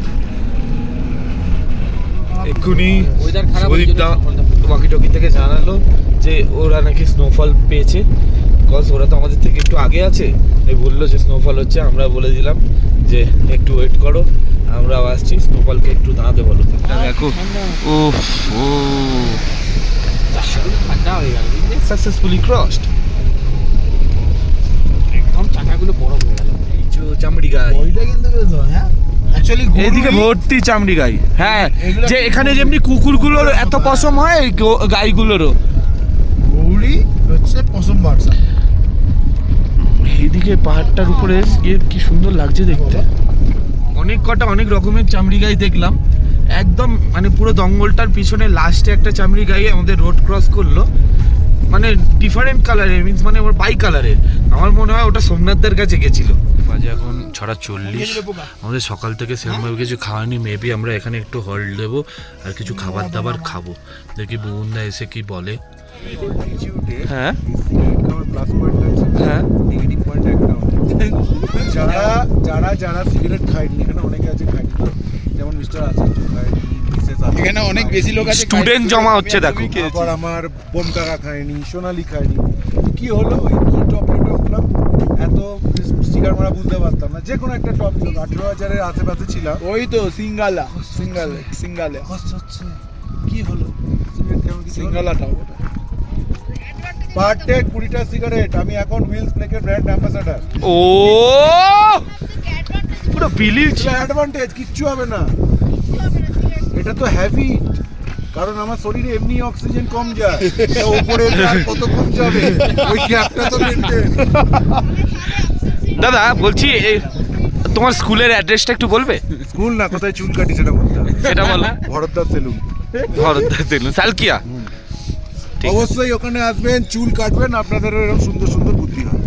এক্ষুনি প্রদীপদা ওয়াকি টকি থেকে জানালো যে ওরা নাকি স্নোফল পেয়েছে, বিকজ ওরা তো আমাদের থেকে একটু আগে আছে, তাই বললো যে স্নোফল হচ্ছে। আমরা বলে দিলাম যে একটু ওয়েট করো, আমরাও আসছি, স্নোফলকে একটু দাঁড়াতে বলো। দেখো ও সাকসেসফুলি ক্রসড। একদম চাকাগুলো বড় হয়ে গেল, এই যে চামড়ি গাই, ওইটা কিন্তু বেশ ভালো, হ্যাঁ অ্যাকচুয়ালি এইদিকে ভর্তি চামড়ি গাই। হ্যাঁ, যে এখানে যেমনি কুকুরগুলোর এত পশম হয়, এই গাইগুলোরও গৌড়ি হচ্ছে পশম বার্সা। এইদিকে পাহাড়টার উপরে গিয়ে কি সুন্দর লাগছে দেখতে। অনেক কটা অনেক রকমের চামড়ি গাই দেখলাম, একদম মানে পুরো দঙ্গলটার পিছনে লাস্টে একটা চামড়ি গাই আমাদের রোড ক্রস করলো, মানে ডিফারেন্ট কালারের, মিন্স মানে ওর বাই কালারের। আমার মনে হয় ওটা সোমনাথদের কাছে গেছিল। বাজে এখন 6:40, আমাদের সকাল থেকে সেরকমভাবে কিছু খাওয়ানি। মেবি আমরা এখানে একটু হল্ট দেবো আর কিছু খাবার দাবার খাবো, দেখি বুবনদা এসে কি বলে। হ্যাঁ হ্যাঁ, যারা সিগারেট খায়নি, এখানে অনেকে আছে খায়নি, যেমন মিস্টার আছে খায়নি, মিসেস আছে, এখানে অনেক বেশি লোক আছে স্টুডেন্ট জমা হচ্ছে দেখো। তারপর আমার বোম কাকা খায়নি, সোনালি খায়নি, কি হলো ওই কি টপ রেটে উঠলাম, এত স্টিকার মারা বুঝতে পারতাম না, যে কোনো একটা টপ 18,000-এর আশেপাশে ছিলাম। ওই তো সিঙ্গালা সিঙ্গালে কষ্ট হচ্ছে, কি হলো সিঙ্গালাটা ওটা পার ডে 20টা সিগারেট। আমি এখন হুইলস ব্লেকের ব্র্যান্ড অ্যাম্বাসাডার। ও পুরো বিলিজ। অ্যাডভান্টেজ কিচ্ছু হবে না, এটা তো হ্যাবিট, কারণ আমার শরীরে এমনি অক্সিজেন কম যায়, এটা উপরে আর কত কম যাবে, ওই গ্যাপটা তো মেইনটেইন। দাদা বলছি তোমার স্কুলের অ্যাড্রেসটা একটু বলবে? স্কুল না, কোথায় চুল কাটি সেটা বলতে হবে। সেটা বলো। ভরতদাস সেলুন, ভরতদাস সেলুন, সালকিয়া। ঠিক আছে। অবশ্যই ওখানে আসবেন, চুল কাটবেন, আপনাদেরও এরকম সুন্দর সুন্দর বুদ্ধি হয়।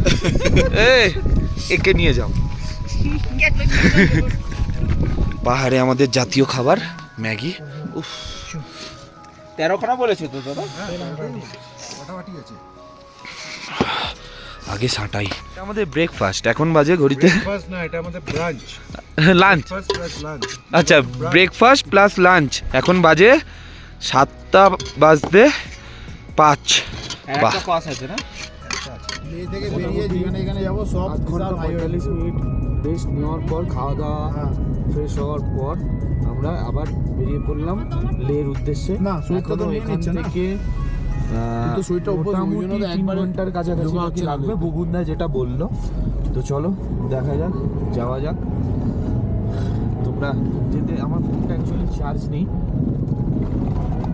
একে নিয়ে যাও। পাহাড়ে আমাদের জাতীয় খাবার ম্যাগি। উফ 13খানা বলেছে তো দাদা। আগে সাটাই আমাদের ব্রেকফাস্ট, এখন বাজে ঘড়িতে ফার্স্ট না, এটা আমাদের branch, lunch. First plus lunch. আচ্ছা ব্রেকফাস্ট প্লাস লাঞ্চ, এখন বাজে 7টা বাজতে 5। বাহ, একটা পাস আছে না লে থেকে বেরিয়ে যেখানে এখানে যাবো সব 8 ঘন্টা 45 মিনিট রেস্ট নেওয়ার পর, খাওয়া দাওয়া ফ্রেশ হওয়ার পর আমরা আবার বেরিয়ে পড়লাম লের উদ্দেশ্যে। না, সুইটটা তো এখনো নিয়ে এখান নিচ্ছে না। থেকে কিন্তু সুইটটা উপর ওই জন্য তো 3 একবারে ঘন্টার কাছাকাছি ঢোকা নাকি হচ্ছে না লাগবে, লেতে। বুবুনদা যেটা বললো। তো চলো দেখা যাক, যাওয়া যাক। তোমরা যেতে, আমার ফোনটা অ্যাকচুয়ালি চার্জ নেই,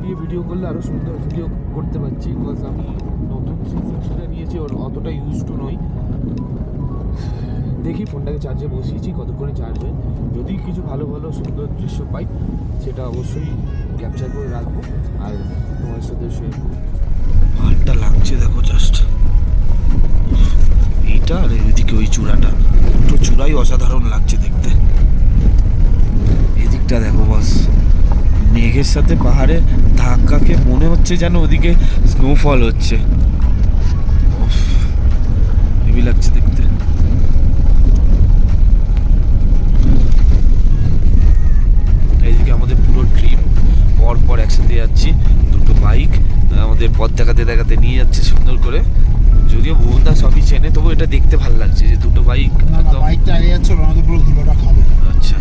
দিয়ে ভিডিও করলে আরও সুন্দর ভিডিও করতে পারছি, বিকজ আমি নতুন 360টা নিয়েছি, ওর অতটা ইউজ টু নই। দেখি ফোনটাকে চার্জে বসিয়েছি, কতক্ষণে চার্জ হয়, যদি কিছু ভালো ভালো সুন্দর দৃশ্য পাই সেটা অবশ্যই ক্যাপচার করে রাখবো আর তোমার সাথে শেয়ার করবো। পাহাড়টা লাগছে দেখো জাস্ট, এইটা আর এদিকে ওই চূড়াটা, দুটো চূড়াই অসাধারণ লাগছে দেখতে। এদিকটা দেখো বাস, মেঘের সাথে পাহাড়ে ধাক্কাকে মনে হচ্ছে যেন ওদিকে স্নোফল হচ্ছে। উফ, হেভি লাগছে দেখতে। এইদিকে আমাদের পুরো ট্রিপ পর পর একসাথে যাচ্ছি, দুটো বাইক আমাদের পথ দেখাতে দেখাতে নিয়ে যাচ্ছে সুন্দর করে। যদিও ভুবনদা সবই চেনে, তবু এটা দেখতে ভালো লাগছে যে দুটো বাইক একদম। বাইকটা আগে যাচ্ছে, আমাদের পুরো ধুলোটা খাবে। আচ্ছা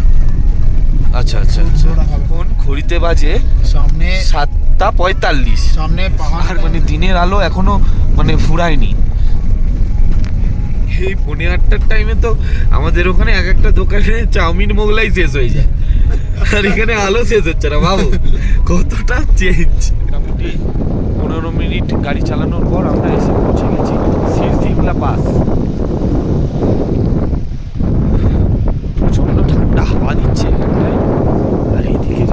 আচ্ছা আচ্ছা আচ্ছা, ধুলোটা খাবে। এখন ঘড়িতে বাজে সামনে 7:45, সামনে পাহাড় আর মানে দিনের আলো এখনো মানে ফুরায়নি। এই 8:30টার টাইমে তো আমাদের ওখানে এক একটা দোকানে চাউমিন মোগলাই শেষ হয়ে যায়, আর এখানে আলো শেষ হচ্ছে না। ভাবো কতটা চেঞ্জ। মোটামুটি 15 মিনিট গাড়ি চালানোর পর আমরা এসে পৌঁছে গেছি সিরসিংলা পাস। প্রচন্ড ঠান্ডা হাওয়া দিচ্ছে এখানটায়, আর এইদিকে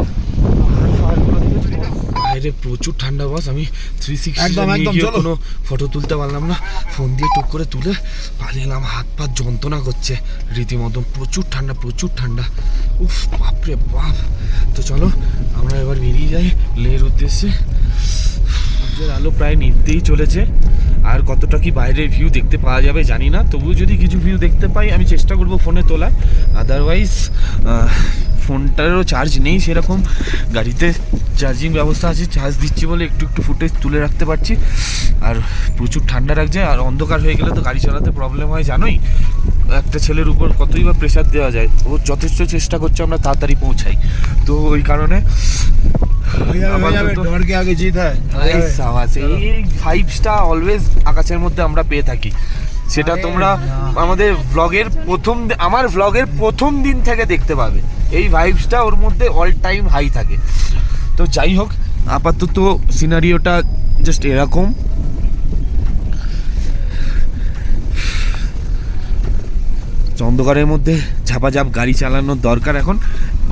বাইরে প্রচুর ঠান্ডা বাস। আমি 360 একদম, নিয়ে একদম, গিয়ে চলো। কোনো ফটো তুলতে পারলাম না, ফোন দিয়ে টুক করে তুলে পালিয়ে এলাম। হাত পা যন্ত্রণা করছে রীতিমতন, প্রচুর ঠান্ডা প্রচুর ঠান্ডা। উফ বাপরে বাপ। তো চলো আমরা এবার বেরিয়ে যাই লের উদ্দেশ্যে। সূর্যের আলো প্রায় নিভতেই চলেছে, আর কতটা কি বাইরের ভিউ দেখতে পাওয়া যাবে জানি না, তবুও যদি কিছু ভিউ দেখতে পাই আমি চেষ্টা করব ফোনে তোলার। আদারওয়াইজ ফোনটারও চার্জ নেই সেরকম, গাড়িতে চার্জিং ব্যবস্থা আছে, চার্জ দিচ্ছি বলে একটু একটু ফুটেজ তুলে রাখতে পারছি। আর প্রচুর ঠান্ডা লাগছে, আর অন্ধকার হয়ে গেলে তো গাড়ি চালাতে প্রবলেম হয় জানোই। একটা ছেলের উপর কতই বা প্রেশার দেওয়া যায়, ও যথেষ্ট চেষ্টা করছে আমরা তাড়াতাড়ি পৌঁছাই, তো ওই কারণে डर के आगे जीत है। এই ভাইবসটা অলওয়েজ আকাশের মধ্যে আমরা পেয়ে থাকি। সেটা তোমরা আমাদের ব্লগের আমার ব্লগের প্রথম দিন থেকে দেখতে পাবে, এই ভাইবসটা ওর মধ্যে অল টাইম হাই থাকে। তো যাই হোক, আপাতত সিনারিওটা জাস্ট এরকম। অন্ধকারের মধ্যে ঝাপাঝাপ গাড়ি চালানোর দরকার এখন।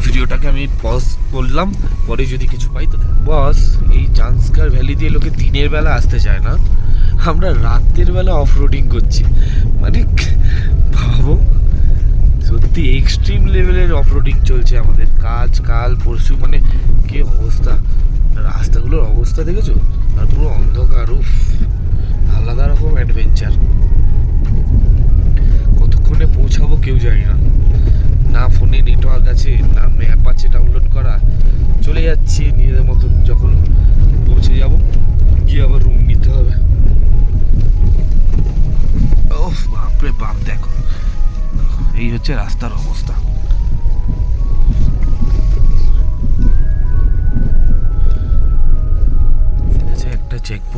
ভিডিওটাকে আমি পজ করলাম, পরে যদি কিছু পাই তো। বস, এই জান্সকার ভ্যালি দিয়ে লোকে দিনের বেলা আসতে চায় না, আমরা রাতের বেলা অফ রোডিং করছি। মানে ভাবো, সত্যি এক্সট্রিম লেভেলের অফ রোডিং চলছে আমাদের। কাল পরশু মানে কি অবস্থা, রাস্তাগুলোর অবস্থা দেখেছো? আর পুরো অন্ধকার, উফ আলাদা রকম অ্যাডভেঞ্চার। কতক্ষণে পৌঁছাবো কেউ জানি না, না ফোনে নেটওয়ার্ক আছে, না ম্যাপ আছে ডাউনলোড করা। চলে যাচ্ছি নিজেদের মতো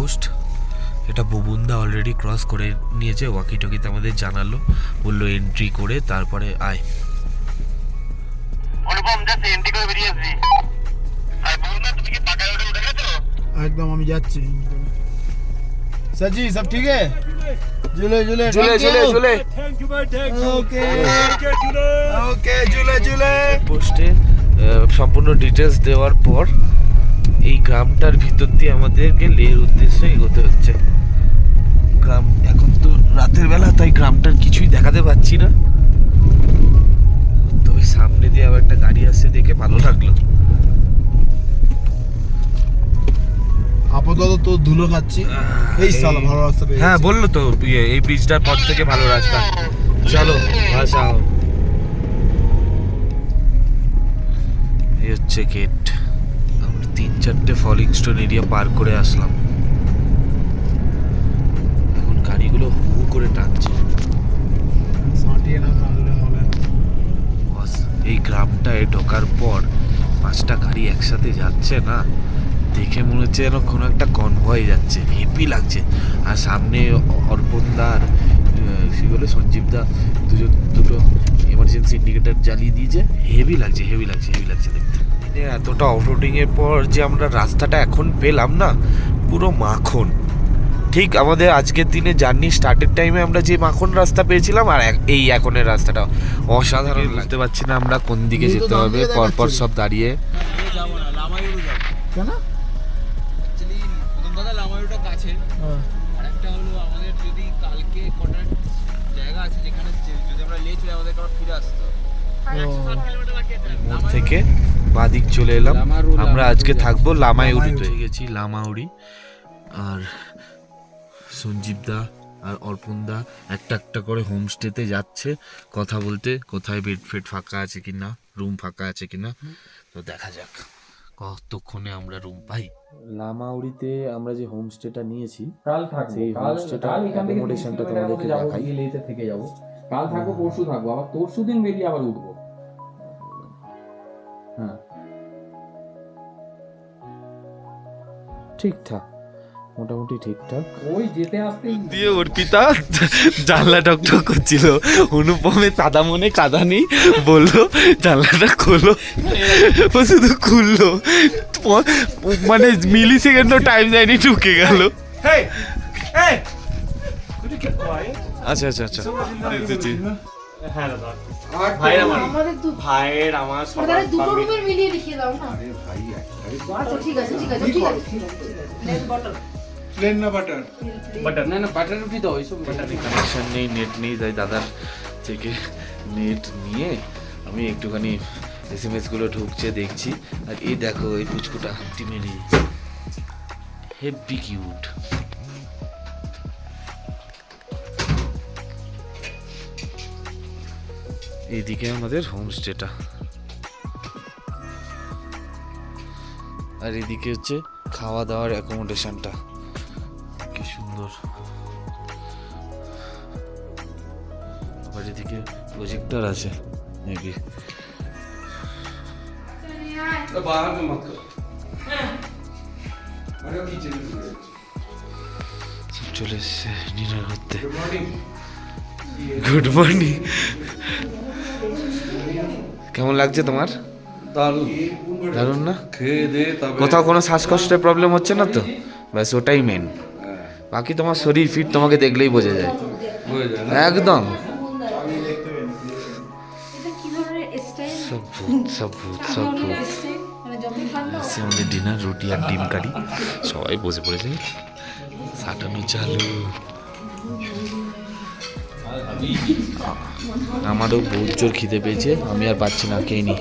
চেকপোস্ট। এটা বুবুন্দা অলরেডি ক্রস করে নিয়েছে, ওয়াকি টকিতে আমাদের জানালো, বললো এন্ট্রি করে তারপরে আয়। একদম আমি যাচ্ছি। सची सब ठीक है? झूले झूले झूले झूले झूले ओके ओके झूले झूले। পোস্টে সম্পূর্ণ ডিটেলস দেওয়ার পর এই গ্রামটার ভিতর দিয়ে আমাদেরকে লের উদ্দেশ্যে এগোতে হচ্ছে। গ্রাম এখন তো রাতের বেলা, তাই গ্রামটার কিছুই দেখাতে পাচ্ছি না, তবে সামনে দিয়ে আবার একটা গাড়ি আসছে দেখে ভালো লাগলো। আপাতত তো ধুলো খাচ্ছি। এই সালা ভালো রাস্তা পেয়ে হ্যাঁ গেছি। বললো তো এই ব্রিজটার পর থেকে ভালো রাস্তা। চলো ভাষাও। এই হচ্ছে গেট। আমরা 3-4টে ফলিং স্টোন এরিয়া পার করে আসলাম। এখন গাড়িগুলো হু হু করে টানছে। সাঁটিয়ে না টানলে হবে না। বস, এই গ্রামটায় ঢোকার পর 5টা গাড়ি একসাথে যাচ্ছে না, দেখে মনে হচ্ছে যেন কোনো একটা কনভয় যাচ্ছে, হেভি লাগছে। আর সামনে অর্পণদা আর কি বলে সঞ্জীবদা দুটো এমার্জেন্সি ইন্ডিকেটার জ্বালিয়ে দিয়েছে। হেভি লাগছে দেখতে। এতটা অফরোডিং এর পর যে আমরা রাস্তাটা এখন পেলাম না, পুরো মাখন। ঠিক আমাদের আজকের দিনে জার্নি স্টার্টের টাইমে আমরা যে মাখন রাস্তা পেয়েছিলাম আর এই এখনের রাস্তাটা অসাধারণ। বুঝতে পারছি না আমরা কোন দিকে যেতে হবে, পরপর সব দাঁড়িয়ে। কেন? প্রথম কথা লামাইউটা কাছে, আর একটা হলো আমাদের যদি কালকে কটার জায়গা আছে যেখানে যদি আমরা লে চলে আমাদের আবার ফিরে আসতে হবে। মোড় থেকে বাদিক চলে এলাম। আমরা আজকে থাকবো লামাইউড়িতে। গেছি লামাউড়ি, আর সঞ্জীবদা আর অর্পণদা একটা একটা করে হোমস্টেতে যাচ্ছে কথা বলতে, কোথায় বেড ফেড ফাঁকা আছে কিনা, রুম ফাঁকা আছে কিনা। তো দেখা যাক কতক্ষণে আমরা রুম পাই। লামাউড়িতে আমরা যে হোমস্টেটা নিয়েছি, কাল থাকবো, সেই হোমস্টেটা অ্যাকোমোডেশনটা তোমাদেরকে দেখাই। লেতে থেকে যাবো, কাল থাকবো, পরশু থাকবো, আবার পরশু দিন বেরিয়ে আবার উঠবো। হ্যাঁ ঠিকঠাক, মোটামুটি ঠিকঠাক। ওই যেতে আসতেই দিয়ে অর্পিতা জানলা টকটক করছিল, অনুপমে কাদা মনে কাদা নেই, বললো জানলাটা খোলো, ও শুধু খুললো, মানে মিলি সেকেন্ডও টাইম যায়নি, ঢুকে গেল। আচ্ছা আচ্ছা আচ্ছা আমাদের ভাইয়ের আমার তাহলে দুটো রুমের মিলিয়ে লিখিয়ে দাও না। আচ্ছা ঠিক আছে প্লেন না বাটার? বাটার না বাটার রুটি দাও, এইসব বাটার কানেকশন নেই, নেট নেই, তাই দাদার থেকে নেট নিয়ে আমি একটুখানি SMS গুলো ঢুকছে দেখছি। আর এই দেখো এই পুচকুটা টিমেরি হেভি কিউট। এইদিকে আমাদের হোমস্টেটা, আর এদিকে হচ্ছে খাওয়া দাওয়ার অ্যাকোমোডেশনটা। কি সুন্দর। আবার এদিকে প্রজেক্টর আছে মেবি। बाहर में मत करो। अरे नीचे চলে এসছে ডিনার করতে। Good morning. কেমন লাগছে তোমার? দারুণ না? খেয়ে দে তবে কোথাও কোনো শ্বাসকষ্টের প্রবলেম হচ্ছে না তো? ব্যাস ওটাই মেন। বাকি তোমার শরীর ফিট তোমাকে দেখলেই বোঝা যায় একদম। এটা কি ধরনের স্টাইল? সব ভূত সব ভূত সব ভূত। মানে যত ঠান্ডা আমাদের ডিনার রুটি আর ডিম কারি, সবাই বসে পড়েছে, সাটানো চালু। আমারও বহুত জোর খিদে পেয়েছে, আমি আর পাচ্ছি না, খেয়ে নি।